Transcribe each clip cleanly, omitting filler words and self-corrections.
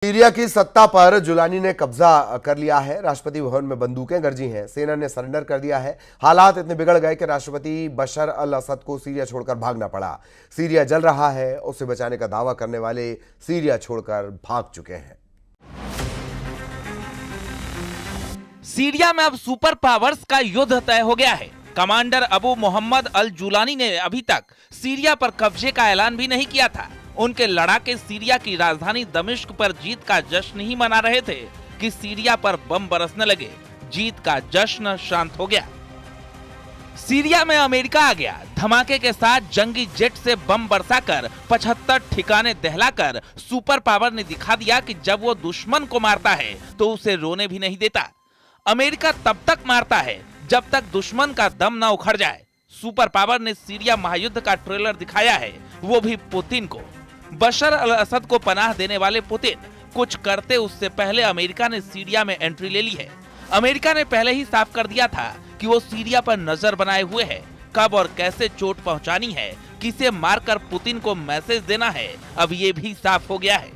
Syria की सत्ता पर जुलानी ने कब्जा कर लिया है। राष्ट्रपति भवन में बंदूकें गरजी हैं। सेना ने सरेंडर कर दिया है। हालात इतने बिगड़ गए कि राष्ट्रपति बशर अल असद को सीरिया छोड़कर भागना पड़ा। सीरिया जल रहा है। उसे बचाने का दावा करने वाले सीरिया छोड़कर भाग चुके हैं। सीरिया में अब सुपर पावर्स का युद्ध तय हो गया है। कमांडर अबू मोहम्मद अल जुलानी ने अभी तक सीरिया पर कब्जे का ऐलान भी नहीं किया था। उनके लड़ाके सीरिया की राजधानी दमिश्क पर जीत का जश्न ही मना रहे थे कि सीरिया पर बम बरसने लगे। जीत का जश्न शांत हो गया। सीरिया में अमेरिका आ गया। धमाके के साथ जंगी जेट से बम बरसाकर 75 ठिकाने दहलाकर सुपर पावर ने दिखा दिया कि जब वो दुश्मन को मारता है तो उसे रोने भी नहीं देता। अमेरिका तब तक मारता है जब तक दुश्मन का दम न उखड़ जाए। सुपर पावर ने सीरिया महायुद्ध का ट्रेलर दिखाया है, वो भी पुतिन को। बशर अल असद को पनाह देने वाले पुतिन कुछ करते उससे पहले अमेरिका ने सीरिया में एंट्री ले ली है। अमेरिका ने पहले ही साफ कर दिया था कि वो सीरिया पर नजर बनाए हुए है। कब और कैसे चोट पहुंचानी है, किसे मारकर पुतिन को मैसेज देना है, अब ये भी साफ हो गया है।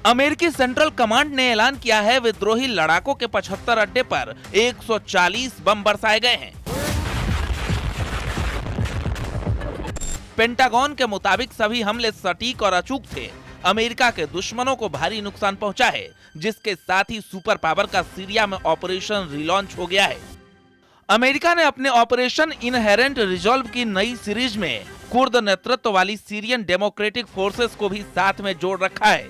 अमेरिकी सेंट्रल कमांड ने ऐलान किया है विद्रोही लड़ाकों के 75 अड्डे पर 140 बम बरसाए गए हैं। पेंटागन के मुताबिक सभी हमले सटीक और अचूक थे। अमेरिका के दुश्मनों को भारी नुकसान पहुंचा है, जिसके साथ ही सुपर पावर का सीरिया में ऑपरेशन रिलॉन्च हो गया है। अमेरिका ने अपने ऑपरेशन इनहेरेंट रिजॉल्व की नई सीरीज में कुर्द नेतृत्व वाली सीरियन डेमोक्रेटिक फोर्सेस को भी साथ में जोड़ रखा है।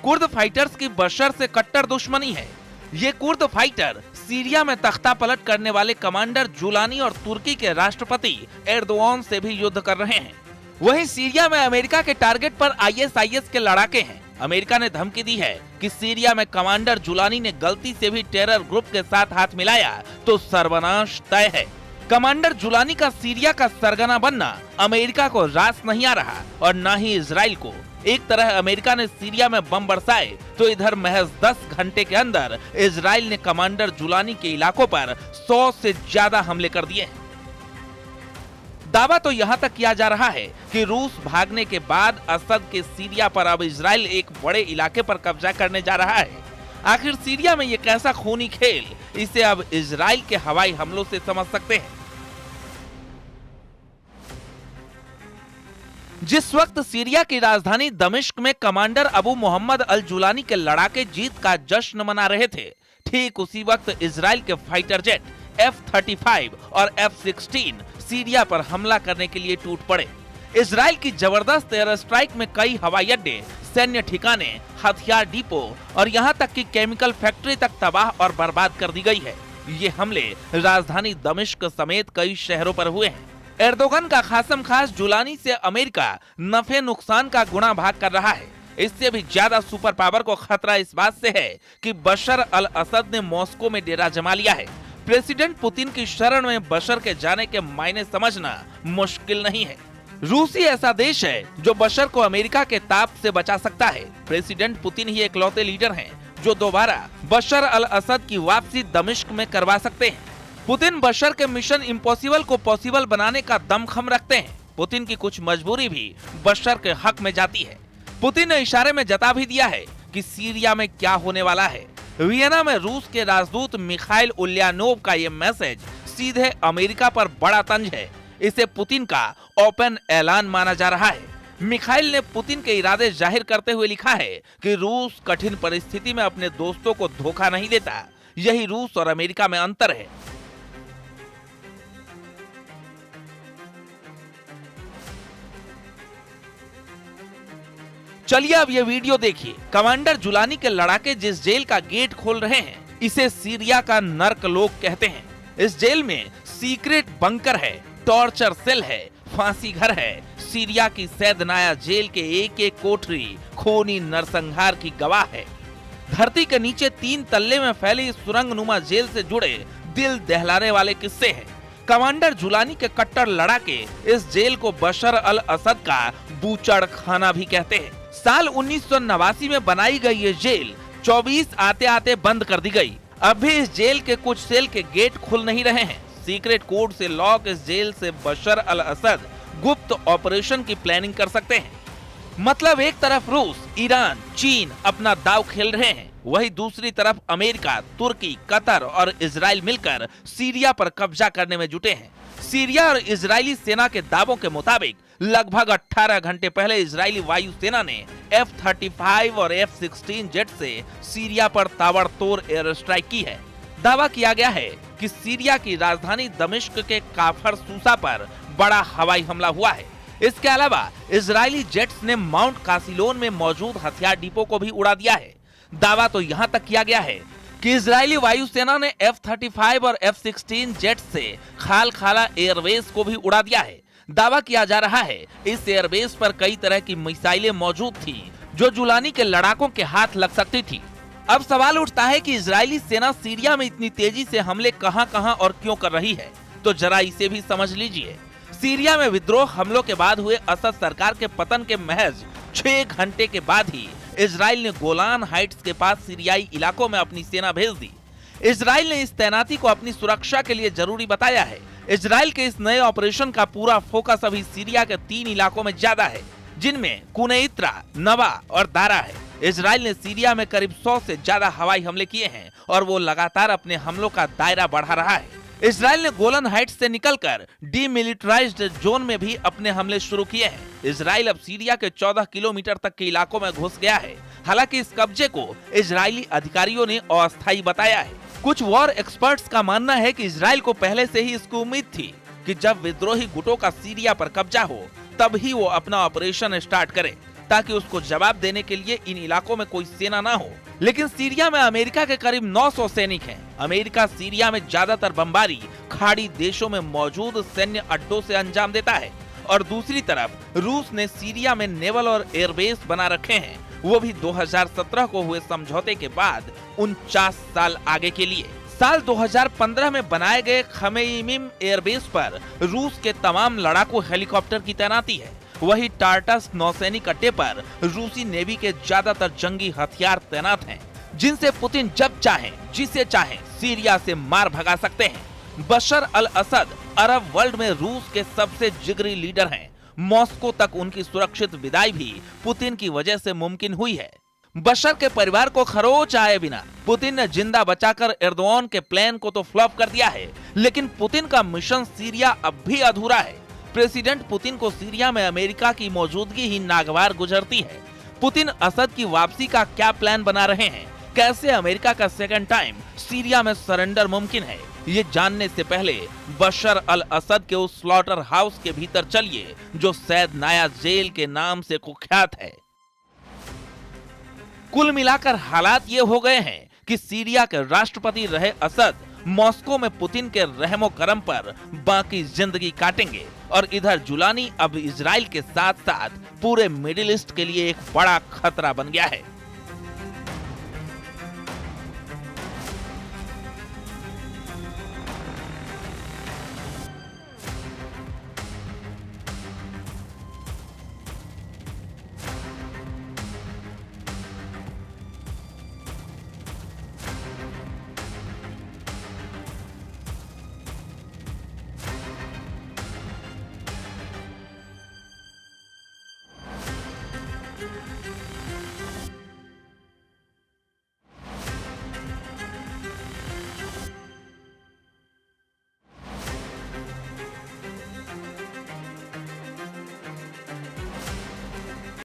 कुर्द फाइटर्स की बशर से कट्टर दुश्मनी है। ये कुर्द फाइटर सीरिया में तख्ता पलट करने वाले कमांडर जुलानी और तुर्की के राष्ट्रपति एर्दोआन से भी युद्ध कर रहे हैं। वहीं सीरिया में अमेरिका के टारगेट पर आईएसआईएस के लड़ाके हैं। अमेरिका ने धमकी दी है कि सीरिया में कमांडर जुलानी ने गलती से भी टेरर ग्रुप के साथ हाथ मिलाया तो सर्वनाश तय है। कमांडर जुलानी का सीरिया का सरगना बनना अमेरिका को रास नहीं आ रहा और न ही इजराइल को। एक तरह अमेरिका ने सीरिया में बम बरसाए तो इधर महज 10 घंटे के अंदर इजराइल ने कमांडर जुलानी के इलाकों पर 100 से ज्यादा हमले कर दिए हैं। दावा तो यहां तक किया जा रहा है कि रूस भागने के बाद असद के सीरिया पर अब इजराइल एक बड़े इलाके पर कब्जा करने जा रहा है। आखिर सीरिया में ये कैसा खूनी खेल, इसे अब इजराइल के हवाई हमलों से समझ सकते हैं। जिस वक्त सीरिया की राजधानी दमिश्क में कमांडर अबू मोहम्मद अल जुलानी के लड़ाके जीत का जश्न मना रहे थे, ठीक उसी वक्त इजराइल के फाइटर जेट F-35 और F-16 सीरिया पर हमला करने के लिए टूट पड़े। इजराइल की जबरदस्त एयर स्ट्राइक में कई हवाई अड्डे, सैन्य ठिकाने, हथियार डिपो और यहां तक कि केमिकल फैक्ट्री तक तबाह और बर्बाद कर दी गई है। ये हमले राजधानी दमिश्क समेत कई शहरों पर हुए हैं। एर्दोगन का खासम खास जुलानी से अमेरिका नफे नुकसान का गुणा भाग कर रहा है। इससे भी ज्यादा सुपर पावर को खतरा इस बात से है कि बशर अल असद ने मॉस्को में डेरा जमा लिया है। प्रेसिडेंट पुतिन की शरण में बशर के जाने के मायने समझना मुश्किल नहीं है। रूस ही ऐसा देश है जो बशर को अमेरिका के ताप से बचा सकता है। प्रेसिडेंट पुतिन ही इकलौते लीडर हैं जो दोबारा बशर अल असद की वापसी दमिश्क में करवा सकते हैं। पुतिन बशर के मिशन इम्पॉसिबल को पॉसिबल बनाने का दमखम रखते हैं। पुतिन की कुछ मजबूरी भी बशर के हक में जाती है। पुतिन ने इशारे में जता भी दिया है कि सीरिया में क्या होने वाला है। वियना में रूस के राजदूत मिखाइल उल्यानोव का ये मैसेज सीधे अमेरिका पर बड़ा तंज है। इसे पुतिन का ओपन ऐलान माना जा रहा है। मिखाइल ने पुतिन के इरादे जाहिर करते हुए लिखा है कि रूस कठिन परिस्थिति में अपने दोस्तों को धोखा नहीं देता। यही रूस और अमेरिका में अंतर है। चलिए अब ये वीडियो देखिए। कमांडर जुलानी के लड़ाके जिस जेल का गेट खोल रहे हैं, इसे सीरिया का नर्क लोक कहते हैं। इस जेल में सीक्रेट बंकर है, टॉर्चर सेल है, फांसी घर है। सीरिया की सैदनाया जेल के एक एक कोठरी खूनी नरसंहार की गवाह है। धरती के नीचे 3 तल्ले में फैली इस सुरंगनुमा जेल से जुड़े दिल दहलाने वाले किस्से हैं। कमांडर जुलानी के कट्टर लड़ाके इस जेल को बशर अल असद का बूचड़ खाना भी कहते हैं। साल 1989 में बनाई गई ये जेल 24 आते आते बंद कर दी गई। अब भी इस जेल के कुछ सेल के गेट खुल नहीं रहे हैं। सीक्रेट कोड से लॉक इस जेल से बशर अल असद गुप्त ऑपरेशन की प्लानिंग कर सकते हैं। मतलब एक तरफ रूस, ईरान, चीन अपना दांव खेल रहे हैं, वही दूसरी तरफ अमेरिका, तुर्की, कतर और इजराइल मिलकर सीरिया पर कब्जा करने में जुटे हैं। सीरिया और इजरायली सेना के दावों के मुताबिक लगभग 18 घंटे पहले इजरायली वायुसेना ने F-35 और F-16 जेट से सीरिया पर ताबड़तोड़ एयर स्ट्राइक की है। दावा किया गया है कि सीरिया की राजधानी दमिश्क के काफर सूसा पर बड़ा हवाई हमला हुआ है। इसके अलावा इजरायली जेट्स ने माउंट कासिलोन में मौजूद हथियार डिपो को भी उड़ा दिया है। दावा तो यहाँ तक किया गया है कि इजरायली वायुसेना ने F-35 और F-16 जेट से खाल खाला एयरबेस को भी उड़ा दिया है। दावा किया जा रहा है इस एयरबेस पर कई तरह की मिसाइलें मौजूद थी जो जुलानी के लड़ाकों के हाथ लग सकती थी। अब सवाल उठता है कि इजरायली सेना सीरिया में इतनी तेजी से हमले कहां और क्यों कर रही है, तो जरा इसे भी समझ लीजिए। सीरिया में विद्रोह हमलों के बाद हुए असद सरकार के पतन के महज 6 घंटे के बाद ही इजराइल ने गोलान हाइट्स के पास सीरियाई इलाकों में अपनी सेना भेज दी। इजराइल ने इस तैनाती को अपनी सुरक्षा के लिए जरूरी बताया है। इजराइल के इस नए ऑपरेशन का पूरा फोकस अभी सीरिया के 3 इलाकों में ज्यादा है, जिनमें कुनैत्रा, नवा और दारा है। इजराइल ने सीरिया में करीब 100 से ज्यादा हवाई हमले किए हैं और वो लगातार अपने हमलों का दायरा बढ़ा रहा है। इजराइल ने गोलन हाइट्स से निकलकर डीमिलिटराइज्ड जोन में भी अपने हमले शुरू किए हैं। इजराइल अब सीरिया के 14 किलोमीटर तक के इलाकों में घुस गया है। हालांकि इस कब्जे को इजरायली अधिकारियों ने अस्थायी बताया है। कुछ वॉर एक्सपर्ट्स का मानना है कि इजराइल को पहले से ही इसकी उम्मीद थी कि जब विद्रोही गुटों का सीरिया पर कब्जा हो तब ही वो अपना ऑपरेशन स्टार्ट करे, ताकि उसको जवाब देने के लिए इन इलाकों में कोई सेना ना हो। लेकिन सीरिया में अमेरिका के करीब 900 सैनिक हैं। अमेरिका सीरिया में ज्यादातर बमबारी खाड़ी देशों में मौजूद सैन्य अड्डों से अंजाम देता है और दूसरी तरफ रूस ने सीरिया में नेवल और एयरबेस बना रखे हैं, वो भी 2017 को हुए समझौते के बाद 49 साल आगे के लिए। साल 2015 में बनाए गए खमेइमिम एयरबेस पर रूस के तमाम लड़ाकू हेलीकॉप्टर की तैनाती है। वही टार्टस नौसैनिक अड्डे पर रूसी नेवी के ज्यादातर जंगी हथियार तैनात हैं, जिनसे पुतिन जब चाहें जिसे चाहें सीरिया से मार भगा सकते हैं। बशर अल असद अरब वर्ल्ड में रूस के सबसे जिगरी लीडर हैं। मॉस्को तक उनकी सुरक्षित विदाई भी पुतिन की वजह से मुमकिन हुई है। बशर के परिवार को खरोच आए बिना पुतिन ने जिंदा बचाकर एर्दोआन के प्लान को तो फ्लॉप कर दिया है, लेकिन पुतिन का मिशन सीरिया अब भी अधूरा है। प्रेसिडेंट पुतिन को सीरिया में अमेरिका की मौजूदगी ही नागवार गुजरती है। पुतिन असद की वापसी का क्या प्लान बना रहे हैं? कैसे अमेरिका का सेकंड टाइम सीरिया में सरेंडर मुमकिन है? ये जानने से पहले बशर अल असद के उस स्लॉटर हाउस के भीतर चलिए जो सैद नाया जेल के नाम से कुख्यात है। कुल मिलाकर हालात ये हो गए हैं कि सीरिया के राष्ट्रपति रहे असद मॉस्को में पुतिन के रहमो करम पर बाकी जिंदगी काटेंगे और इधर जुलानी अब इजराइल के साथ साथ पूरे मिडिल ईस्ट के लिए एक बड़ा खतरा बन गया है।